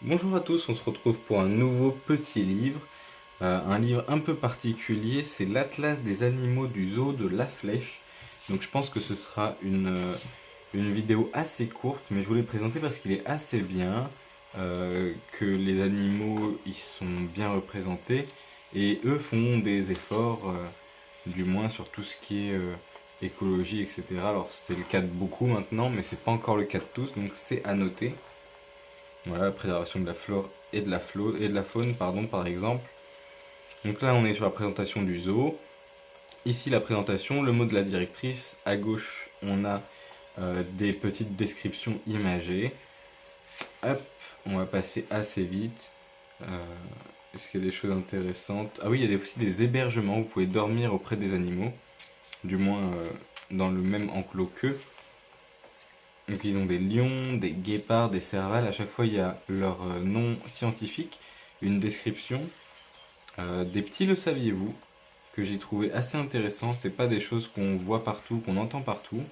Bonjour à tous, on se retrouve pour un nouveau petit livre. Un livre un peu particulier, c'est l'Atlas des animaux du zoo de La Flèche. Donc je pense que ce sera une vidéo assez courte, mais je voulais le présenter parce qu'il est assez bien, que les animaux y sont bien représentés, et eux font des efforts, du moins sur tout ce qui est écologie, etc. Alors c'est le cas de beaucoup maintenant, mais c'est pas encore le cas de tous, donc c'est à noter. Voilà, la préservation de la flore et de la faune, pardon, par exemple. Donc là, on est sur la présentation du zoo. Ici, la présentation, le mot de la directrice. À gauche, on a des petites descriptions imagées. Hop, on va passer assez vite. Euh, Est-ce qu'il y a des choses intéressantes? Ah oui, il y a aussi des hébergements. Vous pouvez dormir auprès des animaux, du moins dans le même enclos qu'eux. Donc ils ont des lions, des guépards, des servals. À chaque fois, il y a leur nom scientifique, une description. Des petits le saviez-vous que j'ai trouvé assez intéressant. C'est pas des choses qu'on voit partout, qu'on entend partout.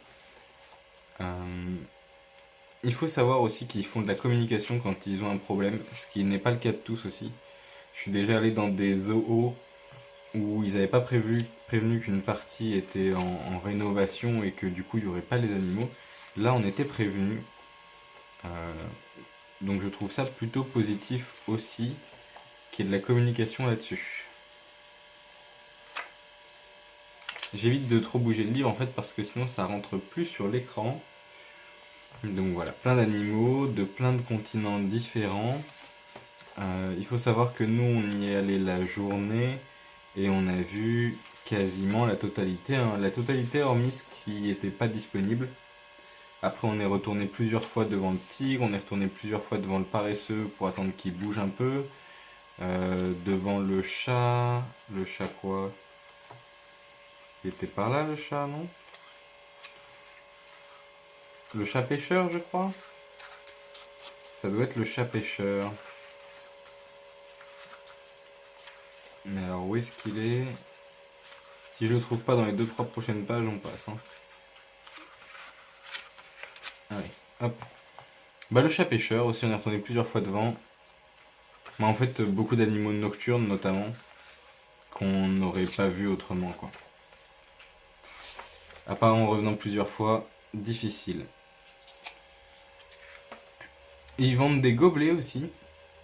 Euh, il faut savoir aussi qu'ils font de la communication quand ils ont un problème, ce qui n'est pas le cas de tous aussi. Je suis déjà allé dans des zoos où ils n'avaient pas prévenu qu'une partie était en rénovation et que du coup il n'y aurait pas les animaux. Là, on était prévenu. Euh, donc je trouve ça plutôt positif aussi qu'il y ait de la communication là-dessus. J'évite de trop bouger le livre en fait parce que sinon ça rentre plus sur l'écran. Donc voilà, plein d'animaux, de plein de continents différents. Il faut savoir que nous on y est allé la journée et on a vu quasiment la totalité, hein. La totalité hormis ce qui n'était pas disponible. Après on est retourné plusieurs fois devant le tigre, on est retourné plusieurs fois devant le paresseux pour attendre qu'il bouge un peu. Devant le chat quoi? Il était par là le chat, non? Le chat pêcheur, je crois. Ça doit être le chat pêcheur. Mais alors où est-ce qu'il est? Si je le trouve pas dans les 2-3 prochaines pages, on passe, hein. Allez, hop. Bah le chat pêcheur aussi, on est retourné plusieurs fois devant. Mais en fait, beaucoup d'animaux nocturnes notamment, qu'on n'aurait pas vu autrement, quoi. À part en revenant plusieurs fois, difficile. Et ils vendent des gobelets aussi,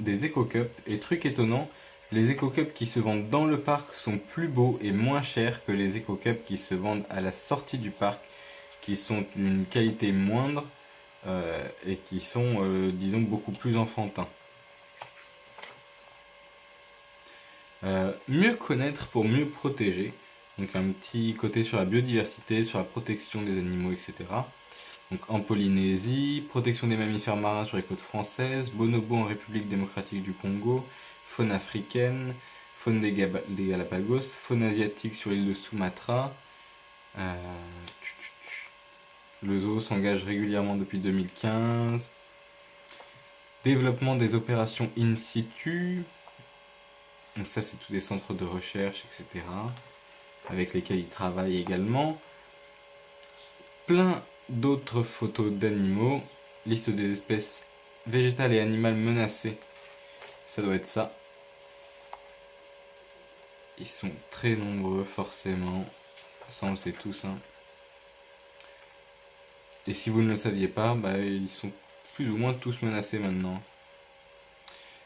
des éco-cups, et truc étonnant, les éco-cups qui se vendent dans le parc sont plus beaux et moins chers que les éco-cups qui se vendent à la sortie du parc, qui sont d'une qualité moindre et qui sont, disons, beaucoup plus enfantins. Mieux connaître pour mieux protéger. Donc un petit côté sur la biodiversité, sur la protection des animaux, etc. Donc en Polynésie, protection des mammifères marins sur les côtes françaises, bonobo en République démocratique du Congo, faune africaine, faune des Galapagos, faune asiatique sur l'île de Sumatra. Euh, le zoo s'engage régulièrement depuis 2015. Développement des opérations in situ. Donc ça c'est tous des centres de recherche, etc. Avec lesquels ils travaillent également. Plein d'autres photos d'animaux. Liste des espèces végétales et animales menacées. Ça doit être ça. Ils sont très nombreux, forcément. Ça, on le sait tous, hein. Et si vous ne le saviez pas, bah, ils sont plus ou moins tous menacés maintenant.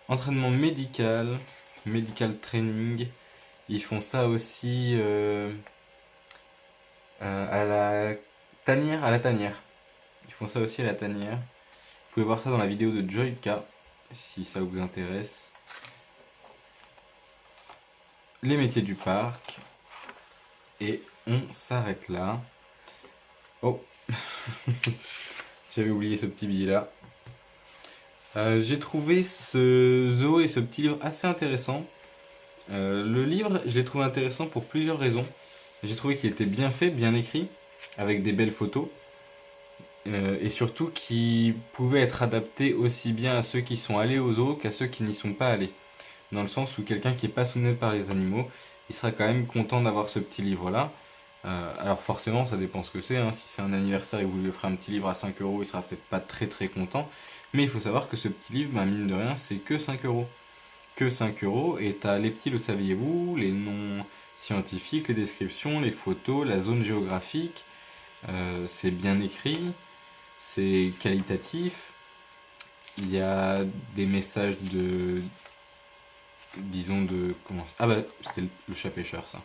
Entraînement médical, medical training. Ils font ça aussi à la tanière, Ils font ça aussi à la tanière. Vous pouvez voir ça dans la vidéo de Joyka, si ça vous intéresse. Les métiers du parc. Et on s'arrête là. Oh, j'avais oublié ce petit billet là. J'ai trouvé ce zoo et ce petit livre assez intéressant. Le livre, je l'ai trouvé intéressant pour plusieurs raisons. J'ai trouvé qu'il était bien fait, bien écrit, avec des belles photos. Et surtout qui pouvait être adapté aussi bien à ceux qui sont allés au zoo qu'à ceux qui n'y sont pas allés. Dans le sens où quelqu'un qui est passionné par les animaux, il sera quand même content d'avoir ce petit livre-là. Alors forcément, ça dépend ce que c'est, hein. Si c'est un anniversaire et que vous lui offrez un petit livre à 5 euros, il sera peut-être pas très très content. Mais il faut savoir que ce petit livre, bah, mine de rien, c'est que 5 euros. Que 5 euros, et t'as les petits, le saviez-vous, les noms scientifiques, les descriptions, les photos, la zone géographique. C'est bien écrit, c'est qualitatif. Il y a des messages de, disons de, comment ah bah c'était le chat pêcheur ça.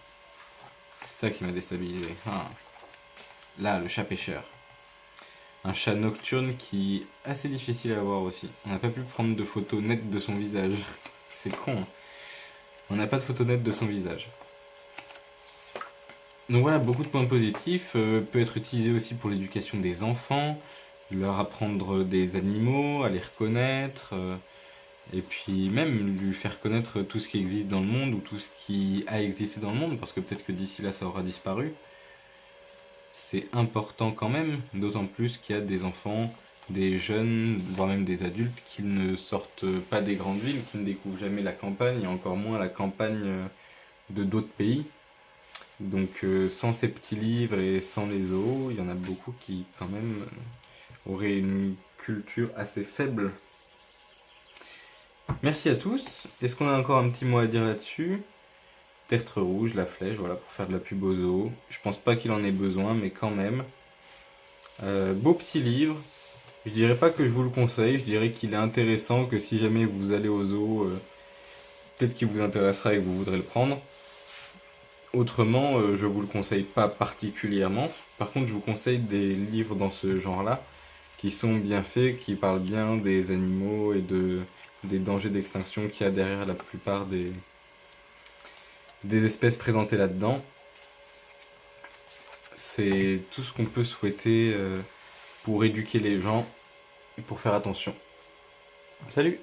C'est ça qui m'a déstabilisé. Ah. Là, le chat pêcheur. Un chat nocturne qui est assez difficile à voir aussi. On n'a pas pu prendre de photos nettes de son visage. C'est con, hein. On n'a pas de photos nettes de son visage. Donc voilà, beaucoup de points positifs. Peut être utilisé aussi pour l'éducation des enfants, leur apprendre des animaux, à les reconnaître, et puis même lui faire connaître tout ce qui existe dans le monde ou tout ce qui a existé dans le monde, parce que peut-être que d'ici là ça aura disparu. C'est important quand même, d'autant plus qu'il y a des enfants, des jeunes, voire même des adultes qui ne sortent pas des grandes villes, qui ne découvrent jamais la campagne, et encore moins la campagne de d'autres pays. Donc sans ces petits livres et sans les zoos, il y en a beaucoup qui quand même auraient une culture assez faible. Merci à tous. Est-ce qu'on a encore un petit mot à dire là-dessus? Tertre rouge, la flèche, voilà, pour faire de la pub aux zoos. Je pense pas qu'il en ait besoin, mais quand même. Beau petit livre. Je dirais pas que je vous le conseille, je dirais qu'il est intéressant, que si jamais vous allez au zoo, peut-être qu'il vous intéressera et que vous voudrez le prendre. Autrement, je vous le conseille pas particulièrement. Par contre, je vous conseille des livres dans ce genre-là, qui sont bien faits, qui parlent bien des animaux et des dangers d'extinction qu'il y a derrière la plupart des espèces présentées là-dedans. C'est tout ce qu'on peut souhaiter pour éduquer les gens et pour faire attention. Salut!